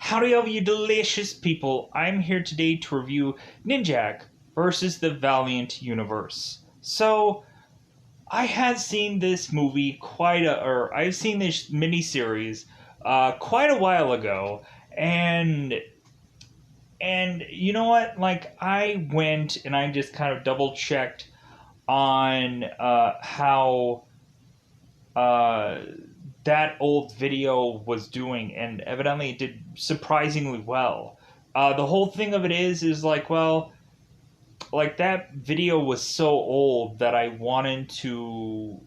Howdy, all you delicious people. I'm here today to review Ninjak versus the Valiant universe. So, I had seen this movie or I've seen this miniseries quite a while ago, and you know what? Like, I went and I just kind of double checked on how uh, that old video was doing, and evidently it did surprisingly well. The whole thing of it is like, well, like that video was so old that I wanted to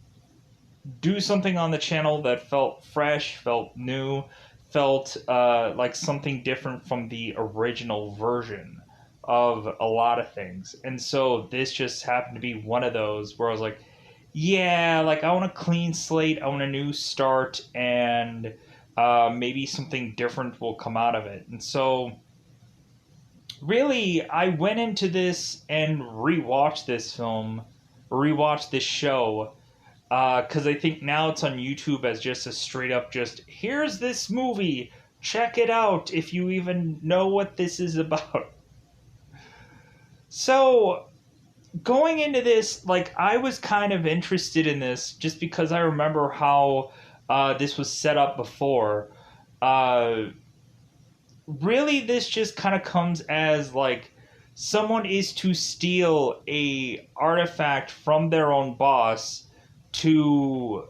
do something on the channel that felt fresh, felt new, felt like something different from the original version of a lot of things. And so this just happened to be one of those where I was like, yeah, like I want a clean slate, I want a new start, and maybe something different will come out of it. And so, really, I went into this and rewatched this show, because I think now it's on YouTube as just a straight up just here's this movie, check it out if you even know what this is about. So going into this, like I was kind of interested in this just because I remember how this was set up before. Uh, Really, this just kind of comes as like someone is to steal a artifact from their own boss to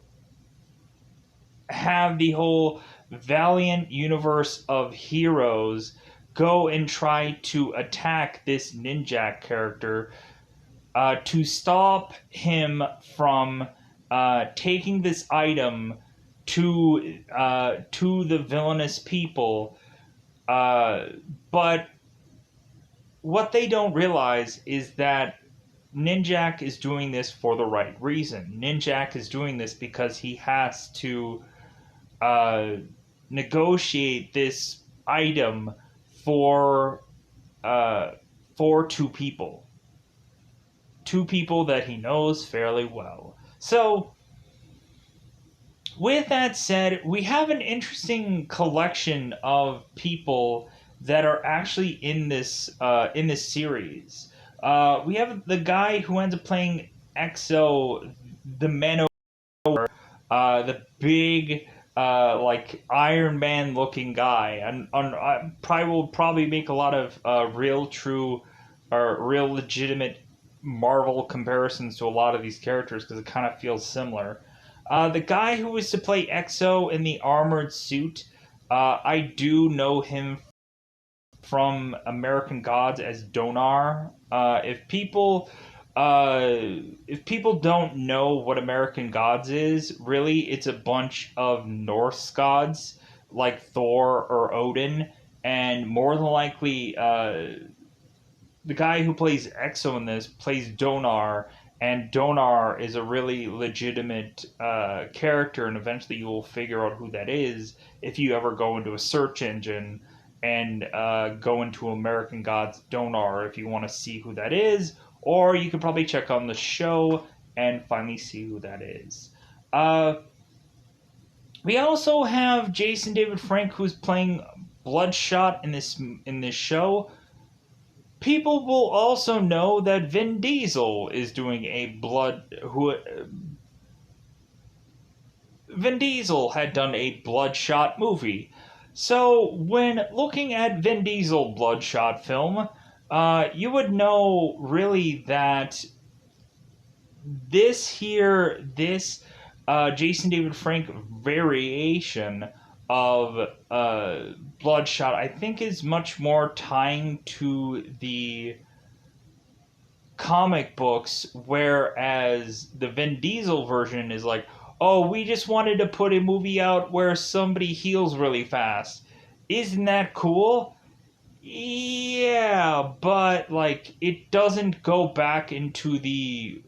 have the whole Valiant universe of heroes go and try to attack this Ninjak character to stop him from taking this item to the villainous people. But what they don't realize is that Ninjak is doing this for the right reason. Ninjak is doing this because he has to uh, negotiate this item for uh, for two people that he knows fairly well. So, with that said, we have an interesting collection of people that are actually in this series. We have the guy who ends up playing EXO, the man, the big like Iron Man looking guy, and probably will probably make a lot of real true or real legitimate Marvel comparisons to a lot of these characters because it kind of feels similar. The guy who was to play EXO in the armored suit, I do know him from American Gods as Donar. If people don't know what American Gods is, really, it's a bunch of Norse gods like Thor or Odin, and more than likely, the guy who plays EXO in this plays Donar, and Donar is a really legitimate character, and eventually you will figure out who that is if you ever go into a search engine and go into American Gods Donar if you want to see who that is, or you could probably check on the show and finally see who that is. Uh, we also have Jason David Frank, who's playing Bloodshot in this show. People will also know that Vin Diesel is doing a Vin Diesel had done a Bloodshot movie. So when looking at Vin Diesel Bloodshot film, you would know really that this Jason David Frank variation of Bloodshot, I think, is much more tying to the comic books, whereas the Vin Diesel version is like, oh, we just wanted to put a movie out where somebody heals really fast. Isn't that cool? Yeah, but like it doesn't go back into the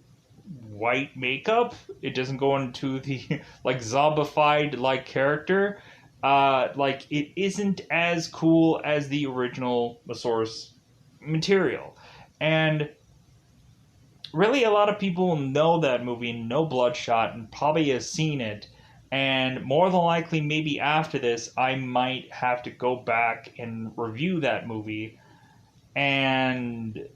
white makeup. It doesn't go into the like zombified like character. Like it isn't as cool as the original source material. And really a lot of people know that movie, know Bloodshot, and probably have seen it. And more than likely, maybe after this, I might have to go back and review that movie and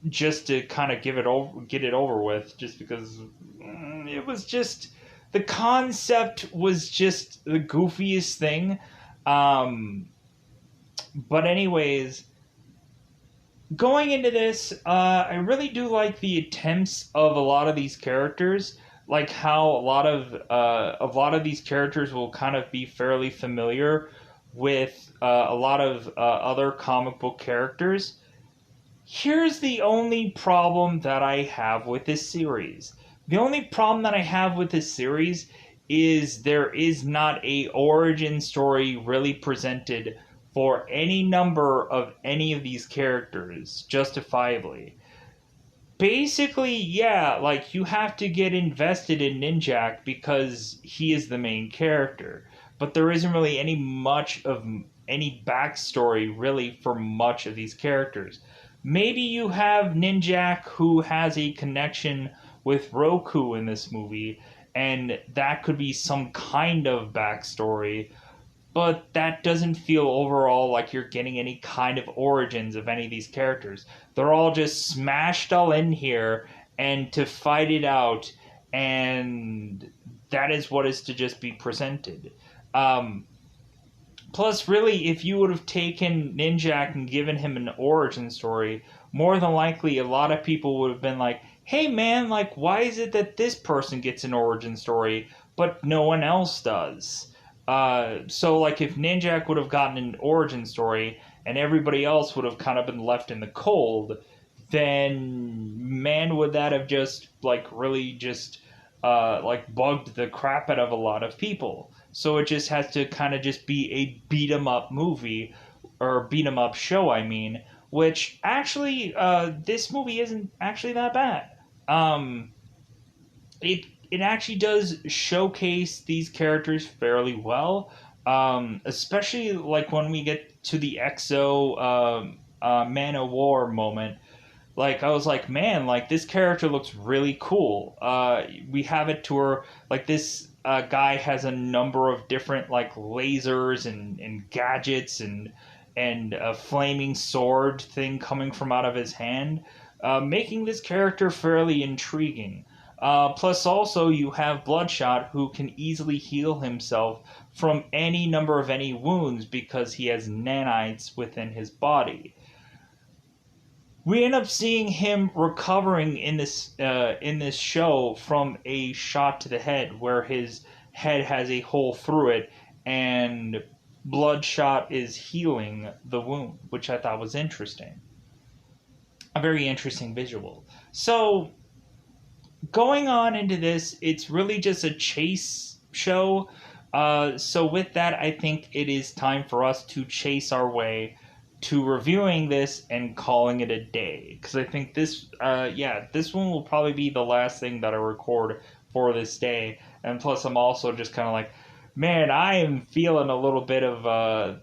just to kind of get it over with, just because it was just the concept was just the goofiest thing. Um, but anyways, going into this, I really do like the attempts of a lot of these characters. Like how a lot of these characters will kind of be fairly familiar with a lot of other comic book characters. Here's the only problem that I have with this series. The only problem that I have with this series is there is not a origin story really presented for any number of any of these characters justifiably. Basically, yeah, like you have to get invested in Ninjak because he is the main character, but there isn't really any backstory really for much of these characters. Maybe you have Ninjak who has a connection with Roku in this movie, and that could be some kind of backstory, but that doesn't feel overall like you're getting any kind of origins of any of these characters. They're all just smashed all in here and to fight it out, and that is what is to just be presented. Um, Plus, really, if you would have taken Ninjak and given him an origin story, more than likely a lot of people would have been like, hey man, like, why is it that this person gets an origin story, but no one else does? So, like, if Ninjak would have gotten an origin story and everybody else would have kind of been left in the cold, then man, would that have just, like, really just, like, bugged the crap out of a lot of people. So it just has to kind of just be a beat 'em up movie, or beat 'em up show, I mean, which actually, this movie isn't actually that bad. Um, it actually does showcase these characters fairly well, especially like when we get to the EXO Man of War moment. Like I was like, man, like this character looks really cool. We have it to where like this guy has a number of different like lasers and gadgets and a flaming sword thing coming from out of his hand, making this character fairly intriguing. Plus, also you have Bloodshot, who can easily heal himself from any number of any wounds because he has nanites within his body. We end up seeing him recovering in this show from a shot to the head, where his head has a hole through it, and Bloodshot is healing the wound, which I thought was interesting. A very interesting visual. So going on into this, it's really just a chase show. So with that, I think it is time for us to chase our way to reviewing this and calling it a day. Because I think this one will probably be the last thing that I record for this day. And plus, I'm also just kind of like, man, I am feeling a little bit of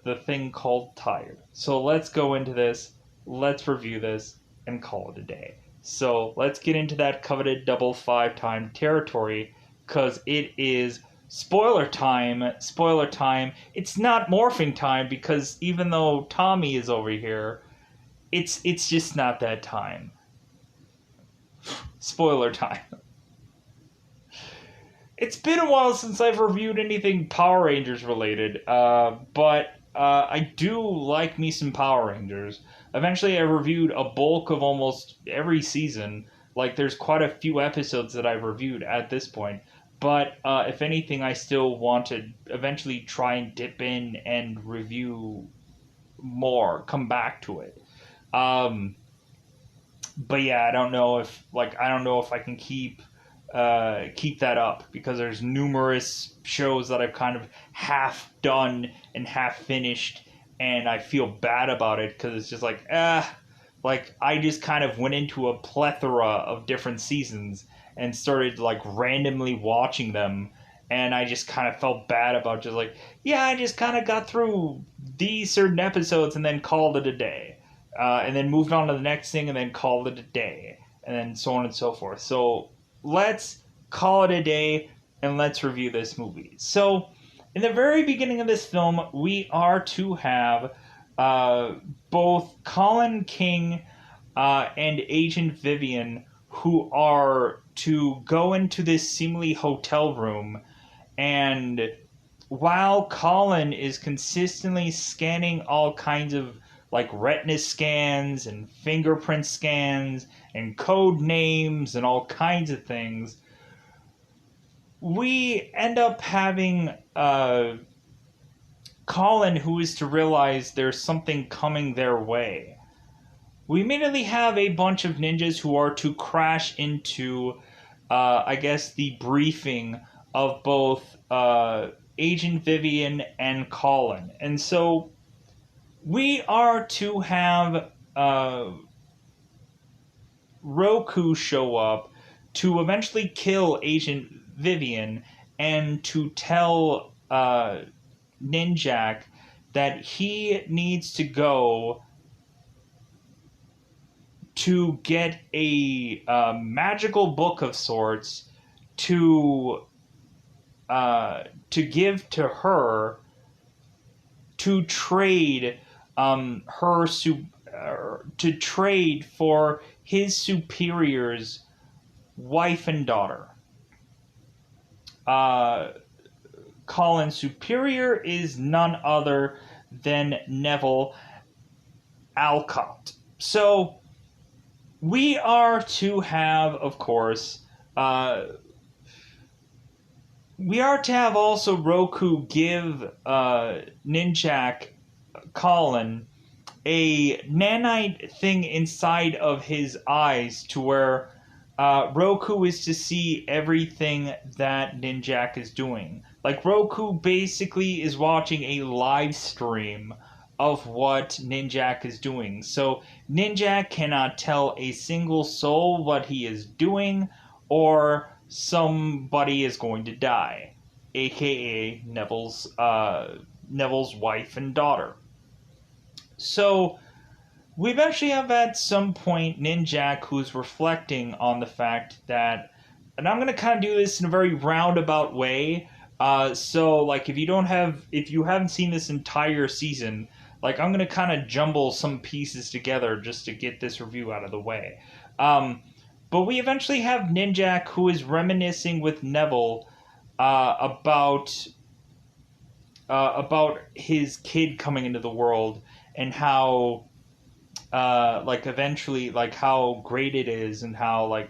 the thing called tired. So let's go into this, let's review this, and call it a day. So let's get into that coveted double 5-time territory, because it is spoiler time. Spoiler time. It's not morphing time, because even though Tommy is over here, it's just not that time. Spoiler time. It's been a while since I've reviewed anything Power Rangers related, but I do like me some Power Rangers. Eventually, I reviewed a bulk of almost every season. Like, there's quite a few episodes that I've reviewed at this point. But if anything, I still want to eventually try and dip in and review more, come back to it. Um, but yeah, I don't know if I can keep that up, because there's numerous shows that I've kind of half done and half finished, and I feel bad about it because it's just like I just kind of went into a plethora of different seasons and started like randomly watching them, and I just kind of felt bad about just like, yeah, I just kind of got through these certain episodes and then called it a day, and then moved on to the next thing and then called it a day, and then so on and so forth. So let's call it a day and let's review this movie. So, in the very beginning of this film, we are to have both Colin King and Agent Vivian, who are to go into this seemingly hotel room, and while Colin is consistently scanning all kinds of like retina scans and fingerprint scans and code names and all kinds of things, we end up having Colin, who is to realize there's something coming their way. We immediately have a bunch of ninjas who are to crash into, I guess, the briefing of both Agent Vivian and Colin. And so we are to have Roku show up to eventually kill Agent Vivian and to tell Ninjak that he needs to go to get a magical book of sorts to give to her to trade to trade for his superior's wife and daughter. Colin's superior is none other than Neville Alcott. So we are to have, of course, we are to have also Roku give Ninjak Colin a nanite thing inside of his eyes to where Roku is to see everything that Ninjak is doing. Like, Roku basically is watching a live stream of what Ninjak is doing. So Ninjak cannot tell a single soul what he is doing, or somebody is going to die, aka Neville's wife and daughter. So we eventually have at some point Ninjak who's reflecting on the fact that, and I'm going to kind of do this in a very roundabout way. So like if you haven't seen this entire season, like I'm going to kind of jumble some pieces together just to get this review out of the way. But we eventually have Ninjak who is reminiscing with Neville about his kid coming into the world and how eventually how great it is and how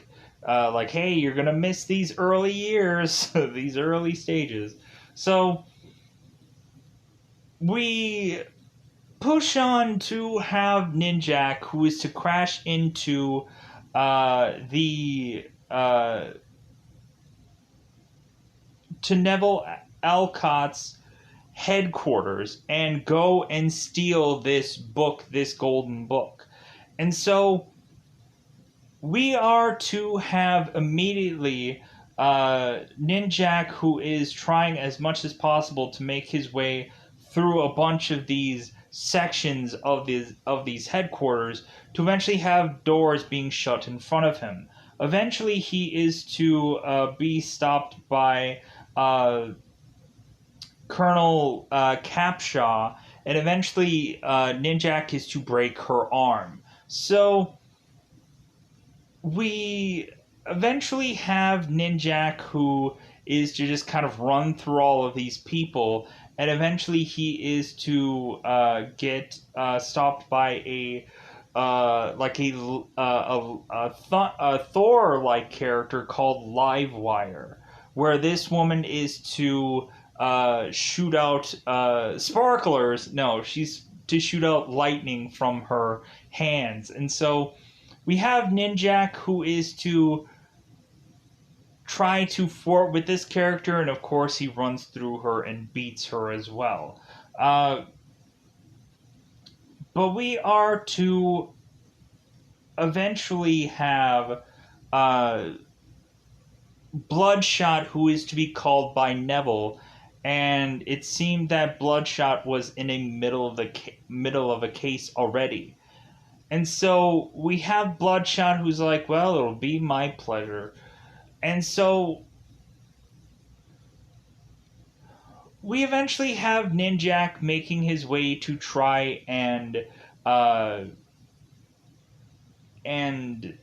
hey, you're gonna miss these early years, these early stages. So we push on to have Ninjak, who is to crash into to Neville Alcott's headquarters and go and steal this book, this golden book. And so we are to have immediately Ninjak, who is trying as much as possible to make his way through a bunch of these sections of these headquarters to eventually have doors being shut in front of him. Eventually he is to be stopped by Colonel Capshaw, and eventually Ninjak is to break her arm. So we eventually have Ninjak, who is to just kind of run through all of these people, and eventually he is to get stopped by a Thor-like character called Livewire, where this woman is to shoot out sparklers. No, she's to shoot out lightning from her hands. And so we have Ninjak, who is to try to fort with this character, and of course he runs through her and beats her as well. But we are to eventually have Bloodshot, who is to be called by Neville, and it seemed that Bloodshot was in a middle of a case already. And so we have Bloodshot, who's like, well, it'll be my pleasure. And so we eventually have Ninjak making his way to try uh, and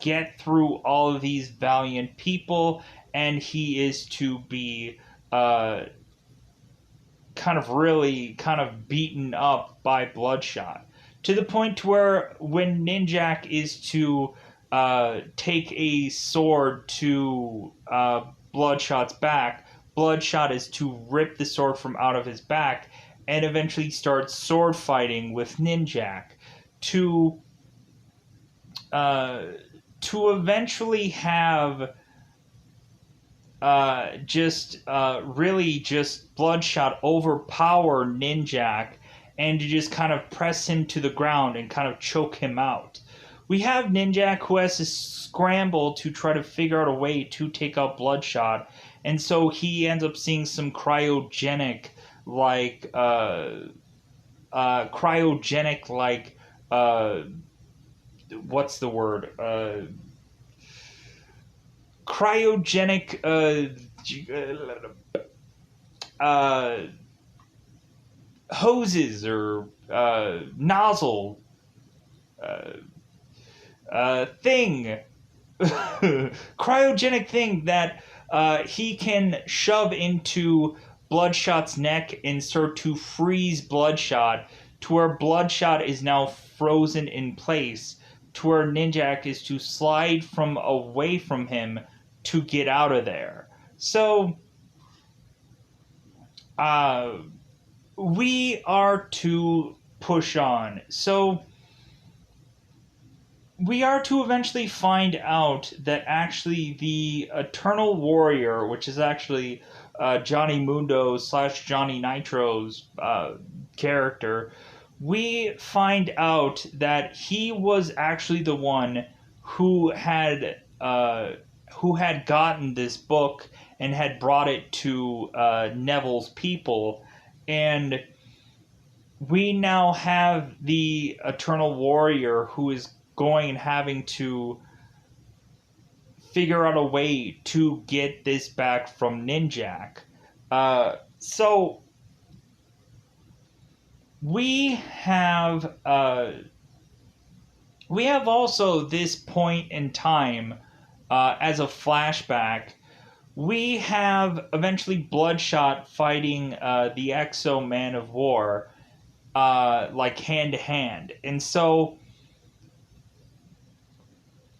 get through all of these valiant people, and he is to be uh, kind of really kind of beaten up by Bloodshot to the point where when Ninjak is to take a sword to Bloodshot's back, Bloodshot is to rip the sword from out of his back and eventually start sword fighting with Ninjak to uh, to eventually have really just Bloodshot overpower Ninjak and to just kind of press him to the ground and kind of choke him out. We have Ninjak who has to scramble to try to figure out a way to take out Bloodshot, and so he ends up seeing some cryogenic what's the word cryogenic uh, hoses or nozzle thing, cryogenic thing that he can shove into Bloodshot's neck and start to freeze Bloodshot to where Bloodshot is now frozen in place to where Ninjak is to slide from away from him to get out of there. So, we are to push on. So, we are to eventually find out that actually the Eternal Warrior, which is actually Johnny Mundo / Johnny Nitro's character, we find out that he was actually the one who had gotten this book and had brought it to Neville's people, and we now have the Eternal Warrior who is going and having to figure out a way to get this back from Ninjak. So we have also this point in time as a flashback. We have eventually Bloodshot fighting the Exo Man of War, like hand to hand, and so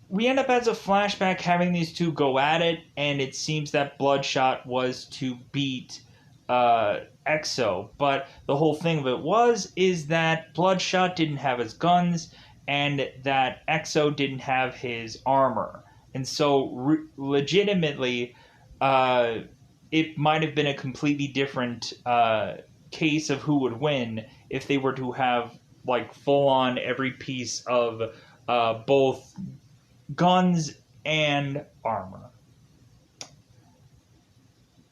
we end up as a flashback having these two go at it, and it seems that Bloodshot was to beat Exo, but the whole thing of it is that Bloodshot didn't have his guns, and that Exo didn't have his armor, and so legitimately, it might have been a completely different case of who would win if they were to have like full on every piece of both guns and armor.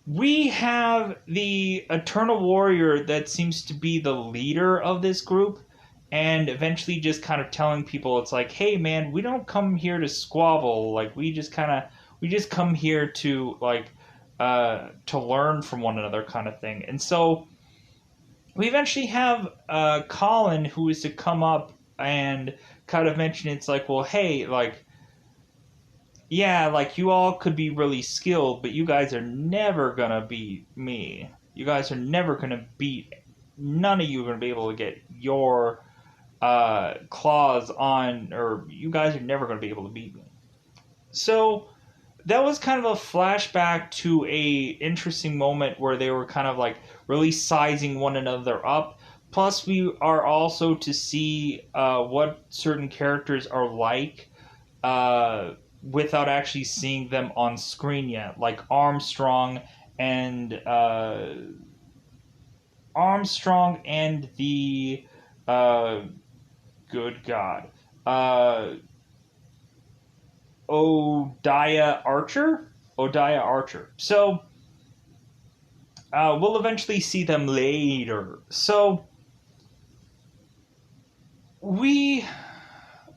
We have the Eternal Warrior that seems to be the leader of this group, and eventually just kind of telling people it's like, hey man, we don't come here to squabble, like we just come here to to learn from one another kind of thing. And so we eventually have Colin who is to come up and kind of mention it's like, well, hey, like, yeah, like, you all could be really skilled, but you guys are never gonna beat me. You guys are never gonna beat... None of you are gonna be able to get your claws on... Or you guys are never gonna be able to beat me. So, that was kind of a flashback to a interesting moment where they were kind of, like, really sizing one another up. Plus, we are also to see what certain characters are like... without actually seeing them on screen yet, like Armstrong and the good God, Odiah Archer. So we'll eventually see them later. So we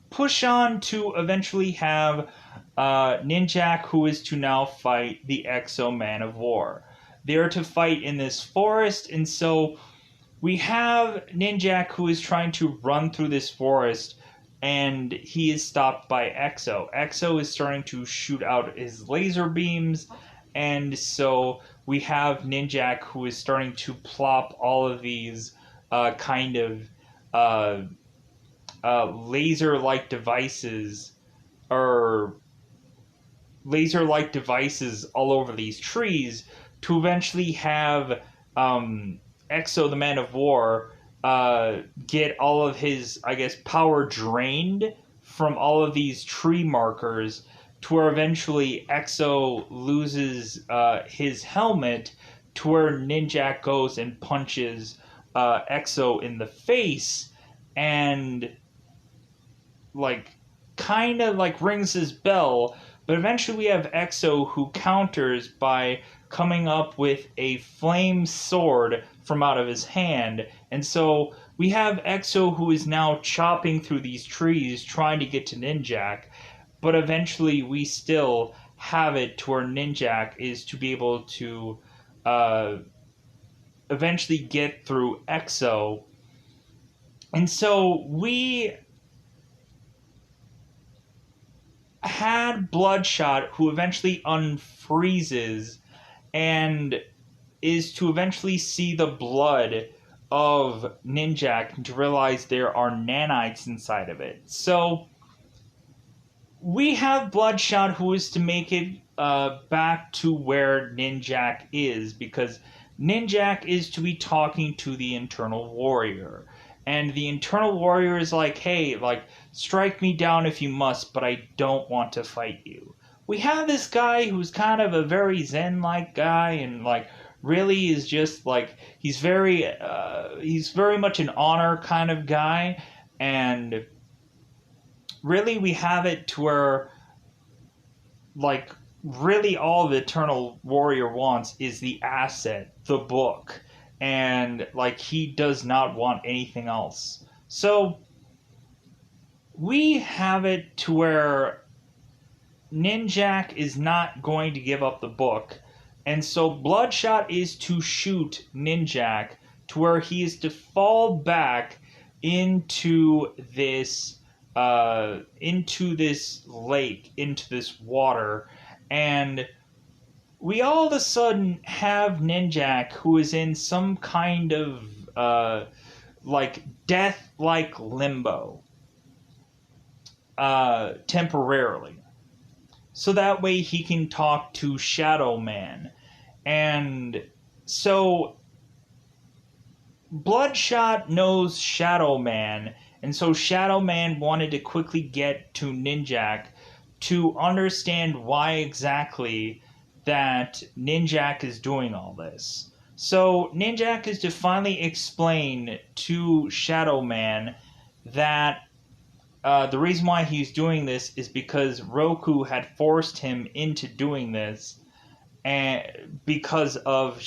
push on to eventually have Ninjak, who is to now fight the Exo Man of War. there to fight in this forest. And so we have Ninjak who is trying to run through this forest, and he is stopped by Exo. Exo is starting to shoot out his laser beams, and so we have Ninjak who is starting to plop all of these kind of uh, laser-like devices or laser-like devices all over these trees to eventually have Exo, the Man of War, get all of his, I guess, power drained from all of these tree markers, to where eventually Exo loses his helmet, to where Ninjak goes and punches Exo in the face, and like kind of like rings his bell. But eventually we have Exo who counters by coming up with a flame sword from out of his hand. And so we have Exo who is now chopping through these trees trying to get to Ninjak. But eventually we still have it to where Ninjak is to be able to eventually get through Exo. And so we had Bloodshot, who eventually unfreezes and is to eventually see the blood of Ninjak and to realize there are nanites inside of it. So we have Bloodshot who is to make it back to where Ninjak is, because Ninjak is to be talking to the Internal Warrior. And the Internal Warrior is like, hey, like, strike me down if you must, but I don't want to fight you. We have this guy who's kind of a very Zen-like guy, and, like, really is just, like, he's very much an honor kind of guy, and really we have it to where, like, really all the Eternal Warrior wants is the asset, the book. And, like, he does not want anything else. So we have it to where Ninjak is not going to give up the book. And so Bloodshot is to shoot Ninjak to where he is to fall back into this lake, into this water. And we all of a sudden have Ninjak who is in some kind of like death-like limbo temporarily, so that way he can talk to Shadow Man. And so Bloodshot knows Shadow Man, and so Shadow Man wanted to quickly get to Ninjak to understand why exactly that Ninjak is doing all this. So Ninjak is to finally explain to Shadow Man that the reason why he's doing this is because Roku had forced him into doing this, and because of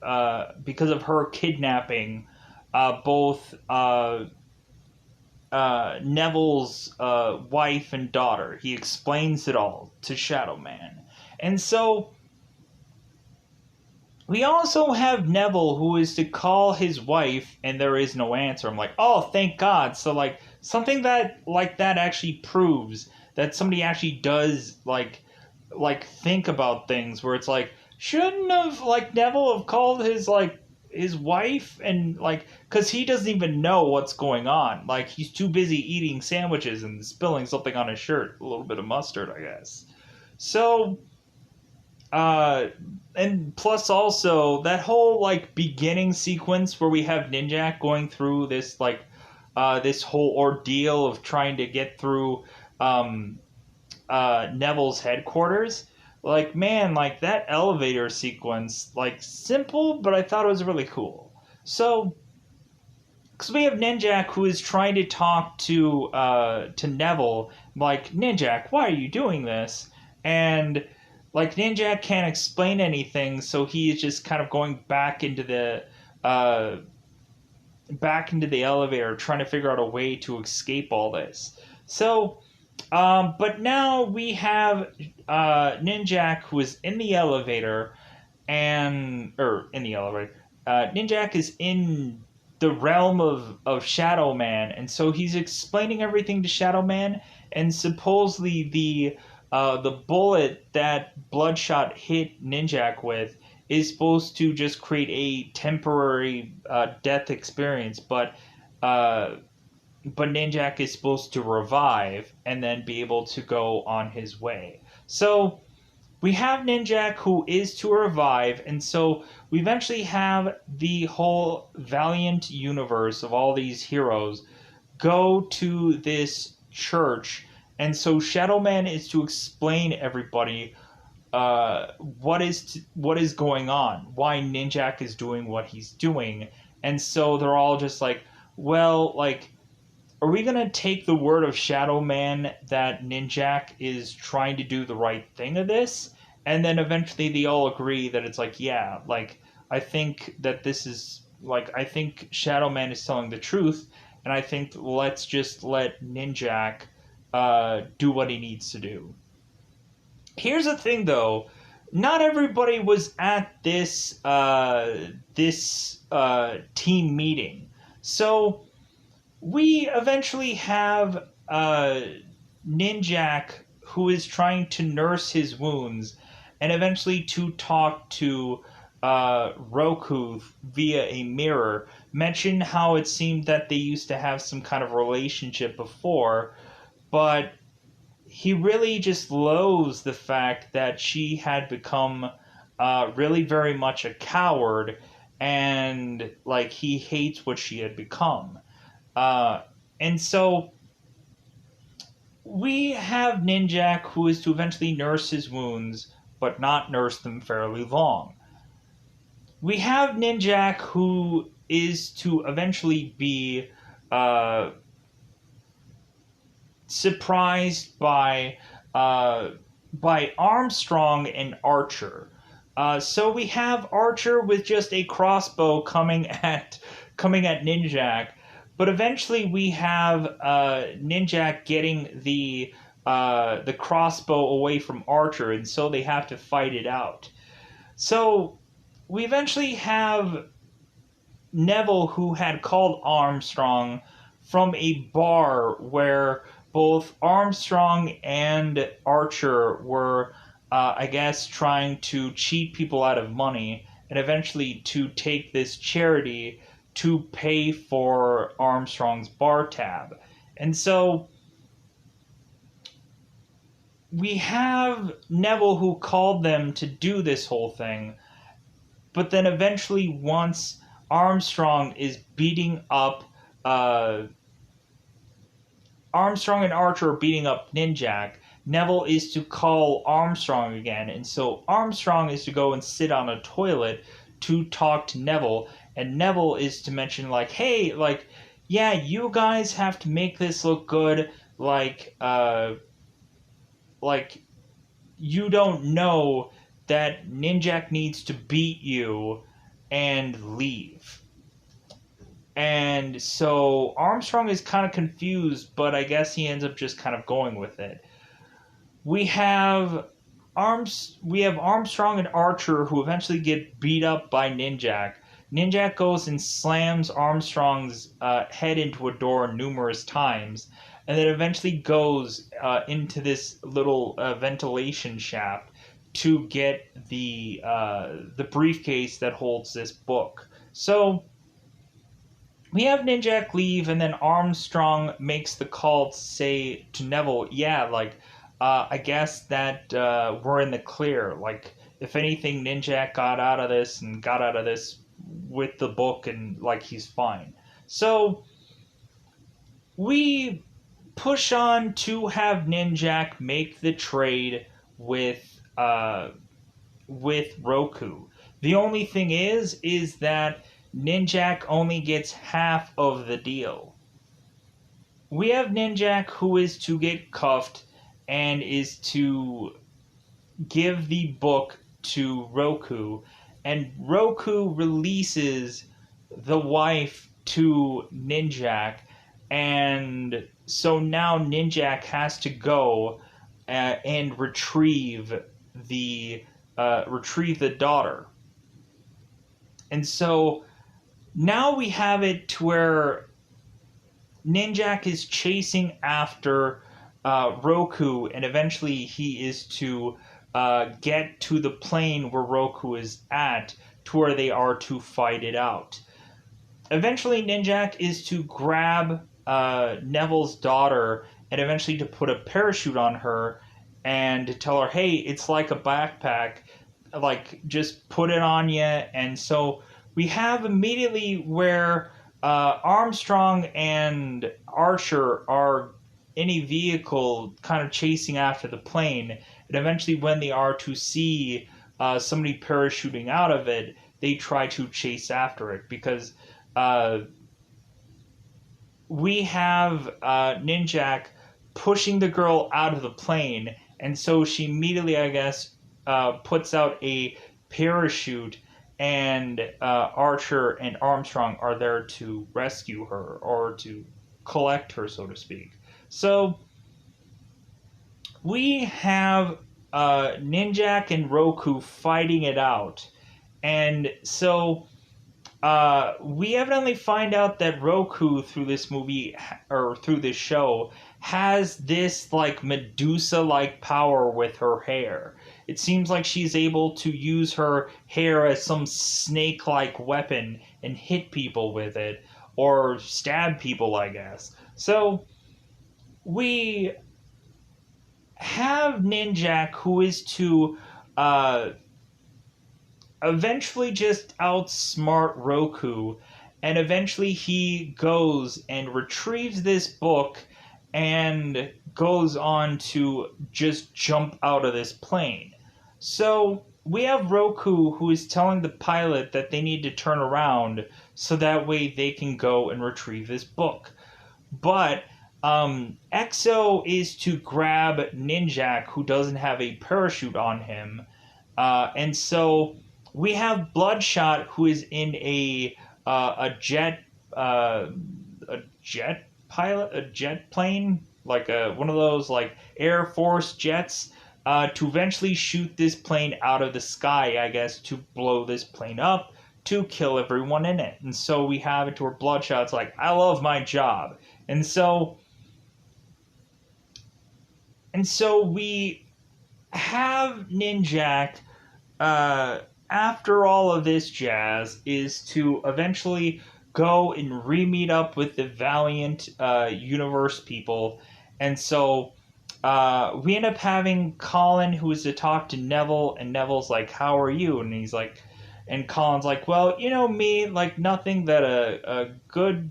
her kidnapping both Neville's wife and daughter. He explains it all to Shadow Man. And so we also have Neville who is to call his wife and there is no answer. I'm like, oh, thank God. So, like, something that like that actually proves that somebody actually does like think about things, where it's like, shouldn't have like Neville have called his wife, and like, because he doesn't even know what's going on. Like, he's too busy eating sandwiches and spilling something on his shirt, a little bit of mustard, I guess. So and plus also that whole like beginning sequence where we have Ninjak going through this this whole ordeal of trying to get through Neville's headquarters. Like, man, like that elevator sequence, like, simple, but I thought it was really cool. So, because we have Ninjak who is trying to talk to Neville, like, Ninjak, why are you doing this? And like, Ninjak can't explain anything, so he is just kind of going back into the elevator, trying to figure out a way to escape all this. So, but now we have Ninjak who is in the elevator, or in the elevator. Ninjak is in the realm of Shadow Man, and so he's explaining everything to Shadow Man, and supposedly the bullet that Bloodshot hit Ninjak with is supposed to just create a temporary death experience, uh, but Ninjak is supposed to revive and then be able to go on his way. So we have Ninjak who is to revive, and so we eventually have the whole Valiant universe of all these heroes go to this church, and so Shadow Man is to explain everybody what is going on, why Ninjak is doing what he's doing, and so they're all just like, well, like, are we gonna take the word of Shadow Man that Ninjak is trying to do the right thing of this? And then eventually they all agree that it's like, yeah, like, I think that this is like, I think Shadow Man is telling the truth, and I think let's just let Ninjak do what he needs to do. Here's the thing, though. Not everybody was at this team meeting, so we eventually have Ninjak who is trying to nurse his wounds and eventually to talk to Roku via a mirror. Mention how it seemed that they used to have some kind of relationship before, but he really just loathes the fact that she had become really very much a coward, and like he hates what she had become. Uh, and so we have Ninjak who is to eventually nurse his wounds, but not nurse them fairly long. We have Ninjak who is to eventually be uh, surprised uh, by Armstrong and Archer. So we have Archer with just a crossbow coming at Ninjak, but eventually we have Ninjak getting the crossbow away from Archer, and so they have to fight it out. So we eventually have Neville, who had called Armstrong from a bar where both Armstrong and Archer were, I guess, trying to cheat people out of money and eventually to take this charity to pay for Armstrong's bar tab. And so we have Neville who called them to do this whole thing, but then eventually once Armstrong is beating up Armstrong and Archer are beating up Ninjak, Neville is to call Armstrong again, and so Armstrong is to go and sit on a toilet to talk to Neville, and Neville is to mention like, hey, like, yeah, you guys have to make this look good, like you don't know that Ninjak needs to beat you and leave. And so Armstrong is kind of confused, but I guess he ends up just kind of going with it. We have we have Armstrong and Archer who eventually get beat up by Ninjak. Ninjak goes and slams Armstrong's head into a door numerous times, and then eventually goes into this little ventilation shaft to get the briefcase that holds this book. So we have Ninjak leave, and then Armstrong makes the call to say to Neville, yeah, like, I guess that we're in the clear. Like, if anything, Ninjak got out of this and got out of this with the book, and, like, he's fine. So, we push on to have Ninjak make the trade with Roku. The only thing is that Ninjak only gets half of the deal. We have Ninjak who is to get cuffed and is to give the book to Roku, and Roku releases the wife to Ninjak, and so now Ninjak has to go and retrieve the daughter. And so now we have it to where Ninjak is chasing after Roku, and eventually he is to get to the plane where Roku is at, to where they are to fight it out. Eventually, Ninjak is to grab Neville's daughter and eventually to put a parachute on her and to tell her, hey, it's like a backpack, like just put it on you. And so we have immediately where Armstrong and Archer are in a vehicle kind of chasing after the plane. And eventually, when they are to see somebody parachuting out of it, they try to chase after it because uh, we have Ninjak pushing the girl out of the plane, and so she immediately, I guess, puts out a parachute, and Archer and Armstrong are there to rescue her or to collect her, so to speak. So we have Ninjak and Roku fighting it out, and so we evidently find out that Roku through this movie or through this show has this like Medusa like power with her hair. It seems like she's able to use her hair as some snake like weapon and hit people with it or stab people, I guess. So we have Ninjak who is to uh, eventually just outsmart Roku, and eventually he goes and retrieves this book and goes on to just jump out of this plane. So we have Roku who is telling the pilot that they need to turn around so that way they can go and retrieve this book. But EXO is to grab Ninjak who doesn't have a parachute on him. And so we have Bloodshot, who is in a jet a jet pilot, a jet plane, like one of those like Air Force jets, to eventually shoot this plane out of the sky, I guess, to blow this plane up to kill everyone in it. And so we have it to where Bloodshot's like, I love my job, and so we have Ninjak after all of this jazz, is to eventually go and re-meet up with the Valiant universe people. And so we end up having Colin, who is to talk to Neville, and Neville's like, how are you? And he's like, and Colin's like, well, you know me, like nothing that a good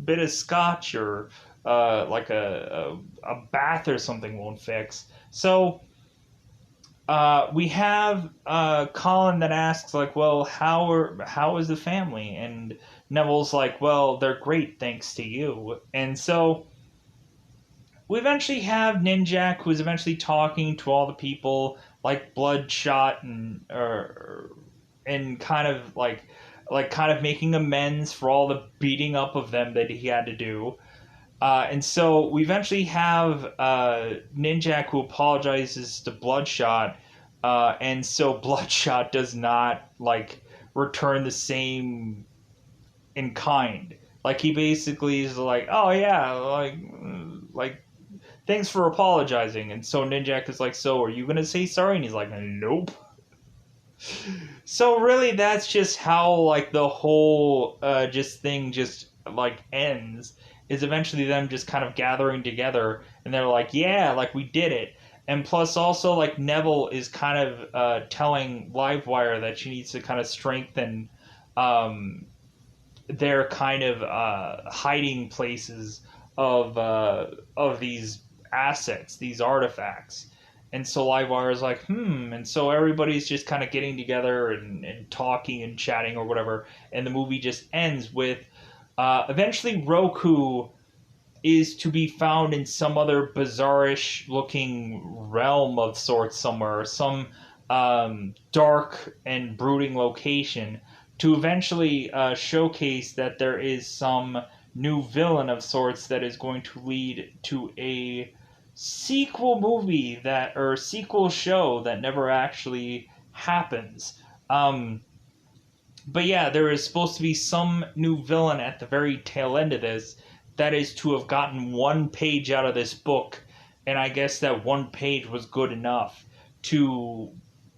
bit of scotch or like a bath or something won't fix. So we have Colin that asks like, well, how is the family? And Neville's like, well, they're great thanks to you. And so we eventually have Ninjak, who's eventually talking to all the people like Bloodshot and kind of kind of making amends for all the beating up of them that he had to do. And so we eventually have Ninjak who apologizes to Bloodshot, and so Bloodshot does not like return the same in kind. Like he basically is like, oh yeah, like thanks for apologizing. And so Ninjak is like, so are you gonna say sorry? And he's like, nope. So really, that's just how like the whole just thing just like ends. Is eventually them just kind of gathering together, and they're like, yeah, like we did it. And plus, also like Neville is kind of telling Livewire that she needs to kind of strengthen their kind of hiding places of these assets, these artifacts. And so Livewire is like, and so everybody's just kind of getting together and talking and chatting or whatever, and the movie just ends with eventually Roku is to be found in some other bizarrish looking realm of sorts somewhere, some dark and brooding location, to eventually showcase that there is some new villain of sorts that is going to lead to a sequel movie that or sequel show that never actually happens. But yeah, there is supposed to be some new villain at the very tail end of this that is to have gotten one page out of this book, and I guess that one page was good enough to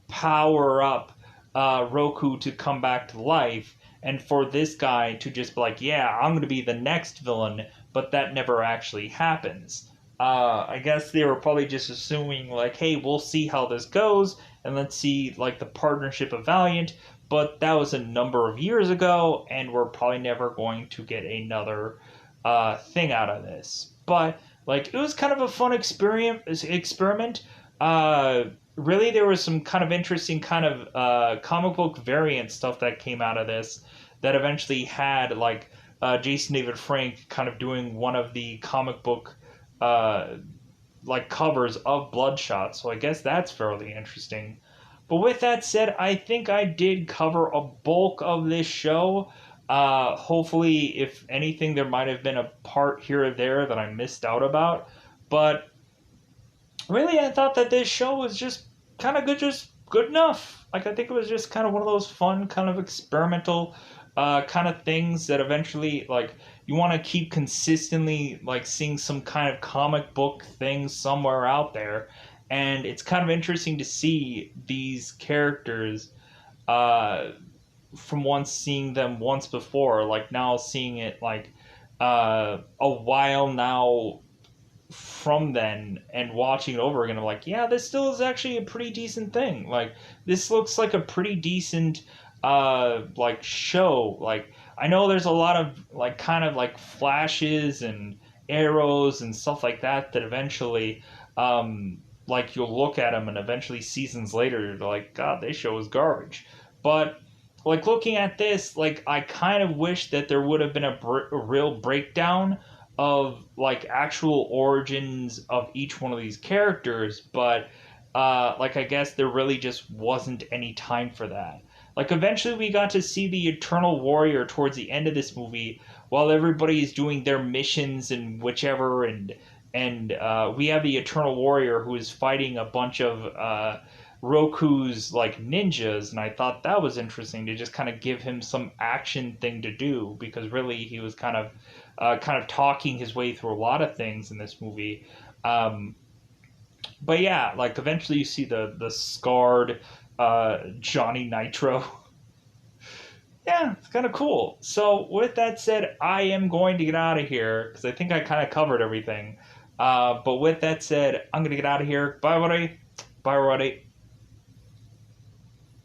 power up Roku to come back to life, and for this guy to just be like, yeah, I'm going to be the next villain, but that never actually happens. I guess they were probably just assuming, like, hey, we'll see how this goes, and let's see, like, the partnership of Valiant, but that was a number of years ago, and we're probably never going to get another thing out of this. But, like, it was kind of a fun experiment. Really, there was some kind of interesting kind of comic book variant stuff that came out of this that eventually had, like, Jason David Frank kind of doing one of the comic book uh, like covers of Bloodshot. So I guess that's fairly interesting. But with that said, I think I did cover a bulk of this show. Hopefully, if anything, there might have been a part here or there that I missed out about. But really, I thought that this show was just kind of good, just good enough. Like, I think it was just kind of one of those fun, kind of experimental kind of things that eventually, like, you want to keep consistently, like, seeing some kind of comic book thing somewhere out there. And it's kind of interesting to see these characters uh, from once seeing them once before, like, now seeing it, like, a while now from then and watching it over again. I'm like, yeah, this still is actually a pretty decent thing. Like, this looks like a pretty decent like show. Like, I know there's a lot of like kind of like flashes and arrows and stuff like that that eventually like you'll look at them and eventually seasons later you're like, god, this show is garbage. But like looking at this, like I kind of wish that there would have been a real breakdown of like actual origins of each one of these characters, but like I guess there really just wasn't any time for that. Like eventually we got to see the Eternal Warrior towards the end of this movie while everybody is doing their missions and whichever, and we have the Eternal Warrior who is fighting a bunch of Roku's like ninjas, and I thought that was interesting to just kind of give him some action thing to do because really he was kind of talking his way through a lot of things in this movie. But yeah, like eventually you see the scarred Johnny Nitro. Yeah, it's kind of cool. So with that said, I am going to get out of here because I think I kind of covered everything. But with that said, I'm going to get out of here. Bye, everybody. Bye, everybody.